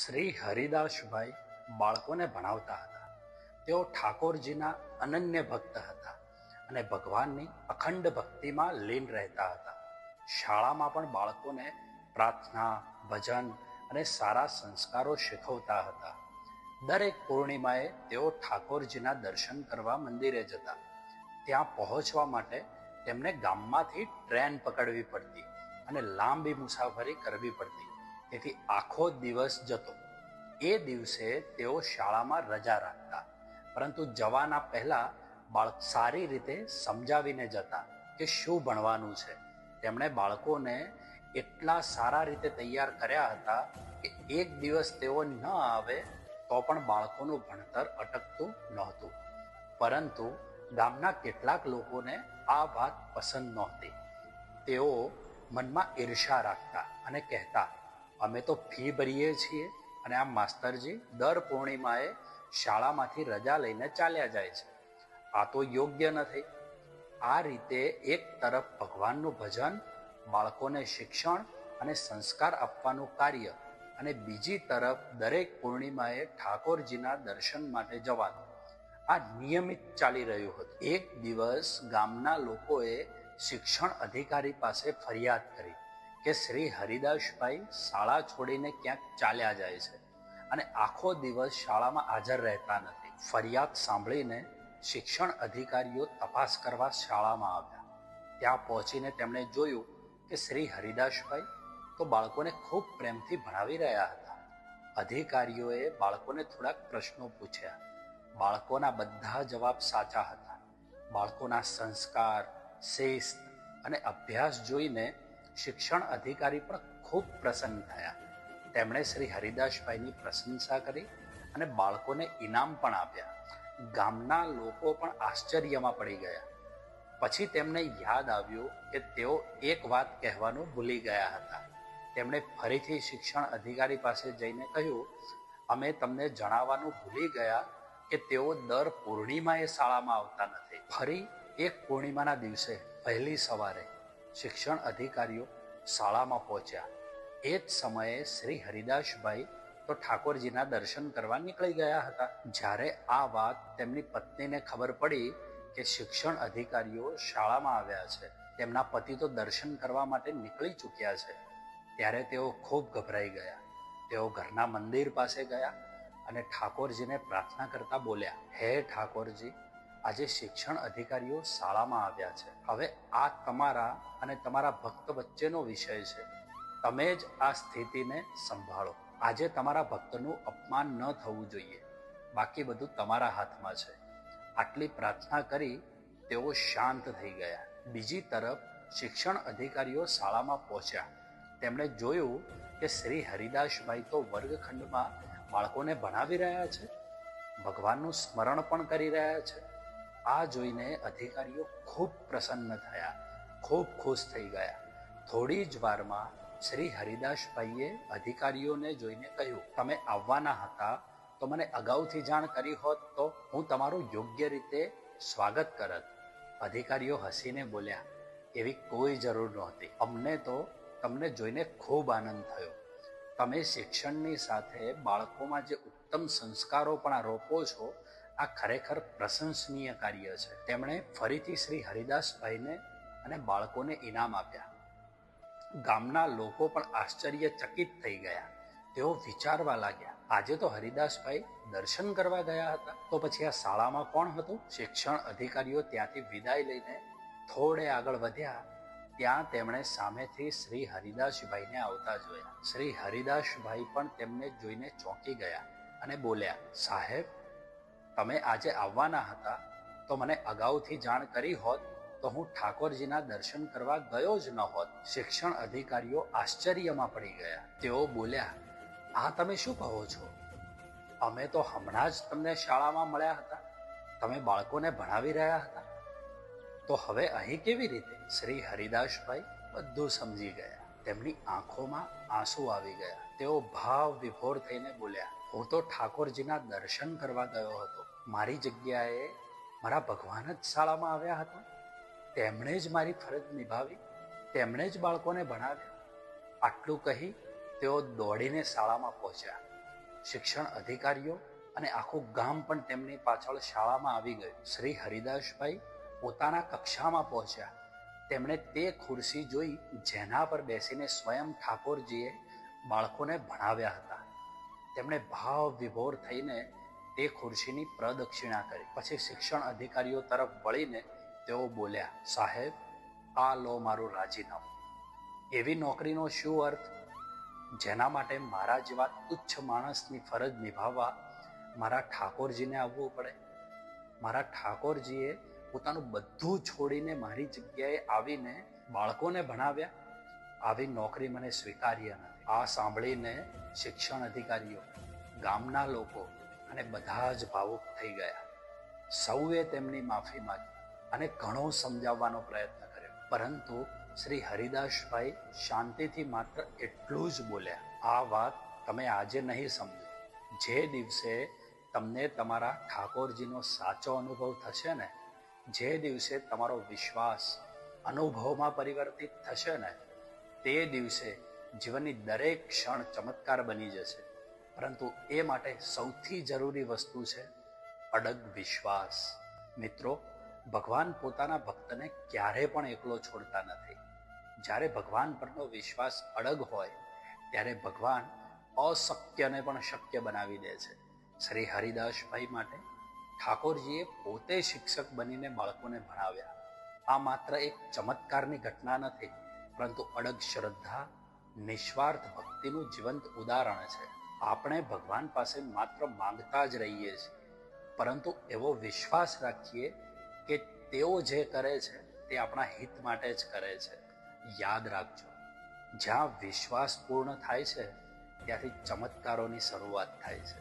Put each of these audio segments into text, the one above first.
શ્રી હરિદાસભાઈ બાળકોને ભણાવતા હતા. તેઓ ઠાકોરજીના અનન્ય ભક્ત હતા અને ભગવાનની અખંડ ભક્તિમાં લીન રહેતા હતા. શાળામાં પણ બાળકોને પ્રાર્થના, ભજન અને સારા સંસ્કારો શીખવતા હતા. દરેક પૂર્ણિમાએ તેઓ ઠાકોરજીના દર્શન કરવા મંદિરે જતા. ત્યાં પહોંચવા માટે તેમને ગામમાંથી ટ્રેન પકડવી પડતી અને લાંબી મુસાફરી કરવી પડતી. તેથી આખો દિવસ જતો. એ દિવસે તેઓ શાળામાં રજા રાખતા, પરંતુ જવાના પહેલા બાળક સારી રીતે સમજાવીને જતા કે શું ભણવાનું છે. તેમણે બાળકોને એટલા સારા રીતે તૈયાર કર્યા હતા કે એક દિવસ તેઓ ન આવે તો પણ બાળકોનું ભણતર અટકતું નહોતું. પરંતુ ગામના કેટલાક લોકોને આ વાત પસંદ નહોતી. તેઓ મનમાં ઈર્ષા રાખતા અને કહેતા, અમે તો ફી ભરીએ છીએ અને આ માસ્તરજી દર પૂર્ણિમાએ શાળામાંથી રજા લઈને ચાલ્યા જાય છે. આ તો યોગ્ય નથી. આ રીતે એક તરફ ભગવાનનું ભજન, બાળકોને શિક્ષણ અને સંસ્કાર આપવાનું કાર્ય, અને બીજી તરફ દરેક પૂર્ણિમાએ ઠાકોરજીના દર્શન માટે જવાનું, આ નિયમિત ચાલી રહ્યું હતું. એક દિવસ ગામના લોકોએ શિક્ષણ અધિકારી પાસે ફરિયાદ કરી કે શ્રી હરિદાસભાઈ શાળા છોડીને ક્યાંક ચાલ્યા જાય છે અને આખો દિવસ શાળામાં હાજર રહેતા નથી. ફરિયાદ સાંભળીને શિક્ષણ અધિકારીઓ તપાસ કરવા શાળામાં આવ્યા. ત્યાં પહોંચીને તેમણે જોયું કે શ્રી હરિદાસભાઈ તો બાળકોને ખૂબ પ્રેમથી ભણાવી રહ્યા હતા. અધિકારીઓએ બાળકોને થોડાક પ્રશ્નો પૂછ્યા. બાળકોના બધા જવાબ સાચા હતા. બાળકોના સંસ્કાર, શિસ્ત અને અભ્યાસ જોઈને શિક્ષણ અધિકારી પણ ખૂબ પ્રસન્ન થયા. તેમણે શ્રી હરિદાસભાઈની પ્રશંસા કરી અને બાળકોને ઇનામ પણ આપ્યા. ગામના લોકો પણ આશ્ચર્યમાં પડી ગયા. પછી તેમને યાદ આવ્યું કે તેઓ એક વાત કહેવાનું ભૂલી ગયા હતા. તેમણે ફરીથી શિક્ષણ અધિકારી પાસે જઈને કહ્યું, અમે તમને જણાવવાનું ભૂલી ગયા કે તેઓ દર પૂર્ણિમાએ શાળામાં આવતા નથી. ફરી એક પૂર્ણિમાના દિવસે વહેલી સવારે શિક્ષણ અધિકારીઓ શાળામાં પહોંચ્યા. એ જ સમયે શ્રી હરિદાસભાઈ તો ઠાકોરજીના દર્શન કરવા નીકળી ગયા હતા. જ્યારે આ વાત તેમની પત્નીને ખબર પડી કે શિક્ષણ અધિકારીઓ શાળામાં આવ્યા છે, તેમના પતિ તો દર્શન કરવા માટે નીકળી ચૂક્યા છે, ત્યારે તેઓ ખૂબ ગભરાઈ ગયા. તેઓ ઘરના મંદિર પાસે ગયા અને ઠાકોરજીને પ્રાર્થના કરતા બોલ્યા, હે ઠાકોરજી, આજે શિક્ષણ અધિકારીઓ શાળામાં આવ્યા છે. હવે આ તમારા અને તમારા ભક્ત વચ્ચેનો વિષય છે. તમે જ આ સ્થિતિને સંભાળો. આજે તમારા ભક્તનું અપમાન ન થવું જોઈએ. બાકી બધું તમારા હાથમાં છે. આટલી પ્રાર્થના કરી તેઓ શાંત થઈ ગયા. બીજી તરફ શિક્ષણ અધિકારીઓ શાળામાં પહોંચ્યા. તેમણે જોયું કે શ્રી હરિદાસભાઈ તો વર્ગખંડમાં બાળકોને ભણાવી રહ્યા છે, ભગવાનનું સ્મરણ પણ કરી રહ્યા છે. આ જોઈને અધિકારીઓ ખૂબ પ્રસન્ન થયા, ખૂબ ખુશ થઈ ગયા. થોડી જ વારમાં શ્રી હરિદાસભાઈએ અધિકારીઓને જોઈને કહ્યું, તમે આવવાના હતા તો મને અગાઉથી જાણ કરી હોત તો હું તમારું યોગ્ય રીતે સ્વાગત કરત. અધિકારીઓ હસીને બોલ્યા, એવી કોઈ જરૂર નહોતી. અમને તો તમને જોઈને ખૂબ આનંદ થયો. તમે શિક્ષણની સાથે બાળકોમાં જે ઉત્તમ સંસ્કારો પણ રોપો છો, આ ખરેખર પ્રશંસનીય કાર્ય છે. તેમણે ફરીથી શ્રી હરિદાસભાઈને અને બાળકોને ઇનામ આપ્યા. ગામના લોકો પણ આશ્ચર્યચકિત થઈ ગયા. તેઓ વિચારવા લાગ્યા, આજે તો હરિદાસભાઈ દર્શન કરવા ગયા હતા, તો પછી આ શાળામાં કોણ હતું? શિક્ષણ અધિકારીઓ ત્યાંથી વિદાય લઈને થોડે આગળ વધ્યા. ત્યાં તેમણે સામેથી શ્રી હરિદાસભાઈને આવતા જોયા. શ્રી હરિદાસભાઈ પણ તેમને જોઈને ચોંકી ગયા અને બોલ્યા, સાહેબ, તમે આજે આવવાના હતા તો મને અગાઉથી જાણ કરી હોત તો હું ઠાકોરજીના દર્શન કરવા ગયો જ ન હોત. શિક્ષણ અધિકારીઓ આશ્ચર્યમાં પડી ગયા. તેઓ બોલ્યા, આ તમે શું કહો છો? અમે તો હમણાં જ તમને શાળામાં મળ્યા હતા. તમે બાળકોને ભણાવી રહ્યા હતા, તો હવે અહીં કેવી રીતે? શ્રી હરિદાસભાઈ બધું સમજી ગયા. તેમની આંખોમાં આંસુ આવી ગયા. તેઓ ભાવ વિભોર થઈને બોલ્યા, હું તો ઠાકોરજીના દર્શન કરવા ગયો હતો. મારી જગ્યાએ મારા ભગવાન જ શાળામાં આવ્યા હતા. તેમણે જ મારી ફરજ નિભાવી, તેમણે જ બાળકોને ભણાવ્યા. આટલું કહી તેઓ દોડીને શાળામાં પહોંચ્યા. શિક્ષણ અધિકારીઓ અને આખું ગામ પણ તેમની પાછળ શાળામાં આવી ગયું. શ્રી હરિદાસભાઈ પોતાના કક્ષામાં પહોંચ્યા. તેમણે તે ખુરશી જોઈ જેના પર બેસીને સ્વયં ઠાકોરજીએ બાળકોને ભણાવ્યા હતા. તેમણે ભાવ વિભોર થઈને તે ખુરશીની પ્રદક્ષિણા કરી. પછી શિક્ષણ અધિકારીઓ તરફ વળીને તેઓ બોલ્યા, સાહેબ, આ લો મારું રાજીનામું. એવી નોકરીનો શું અર્થ જેના માટે મારા જેવા તુચ્છ માણસની ફરજ નિભાવવા મારા ઠાકોરજીને આવવું પડે? મારા ઠાકોરજીએ પોતાનું બધું છોડીને મારી જગ્યાએ આવીને બાળકોને ભણાવ્યા. આવી નોકરી મને સ્વીકાર્ય નથી. આ સાંભળીને શિક્ષણ અધિકારીઓ, ગામના લોકો અને બધા જ ભાવુક થઈ ગયા. સૌએ તેમની માફી માંગી અને ઘણો સમજાવવાનો પ્રયત્ન કર્યો, પરંતુ શ્રી હરિદાસભાઈ શાંતિથી માત્ર એટલું જ બોલ્યા, આ વાત તમે આજે નહીં સમજો. જે દિવસે તમને તમારા ઠાકોરજીનો સાચો અનુભવ થશે ને, જે દિવસે તમારો વિશ્વાસ અનુભવમાં પરિવર્તિત થશે ને, તે દિવસે જીવનની દરેક ક્ષણ ચમત્કાર બની જશે. પરંતુ એ માટે સૌથી જરૂરી વસ્તુ છે અડગ વિશ્વાસ. મિત્રો, ભગવાન પોતાના ભક્તને ક્યારે પણ એકલો છોડતા નથી. જ્યારે ભગવાન પરનો વિશ્વાસ અડગ હોય ત્યારે ભગવાન અશક્યને પણ શક્ય બનાવી દે છે. શ્રી હરિદાસભાઈ માટે ઠાકોરજીએ પોતે શિક્ષક બનીને બાળકોને ભણાવ્યા. આ માત્ર એક ચમત્કારની ઘટના નથી, પરંતુ અડગ શ્રદ્ધા, નિસ્વાર્થ ભક્તિનું જીવંત ઉદાહરણ છે. આપણે ભગવાન પાસે માત્ર માંગતા જ રહીએ છીએ, પરંતુ એવો વિશ્વાસ રાખીએ કે તેઓ જે કરે છે તે આપણા હિત માટે જ કરે છે. યાદ રાખજો, જ્યાં વિશ્વાસ પૂર્ણ થાય છે ત્યાંથી ચમત્કારોની શરૂઆત થાય છે.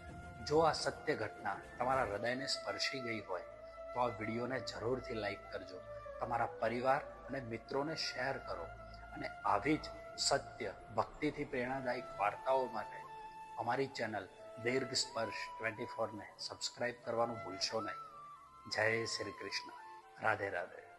જો આ સત્ય ઘટના તમારા હૃદયને સ્પર્શી ગઈ હોય તો આ વિડીયોને જરૂરથી લાઈક કરજો, તમારા પરિવાર અને મિત્રોને શેર કરો અને આવી જ સત્ય, ભક્તિથી પ્રેરણાદાયક વાર્તાઓ માટે અમારી ચેનલ દીર્ઘ સ્પર્શ 24 ને સબસ્ક્રાઇબ કરવાનું ભૂલશો નહીં. જય શ્રી કૃષ્ણ. રાધે રાધે.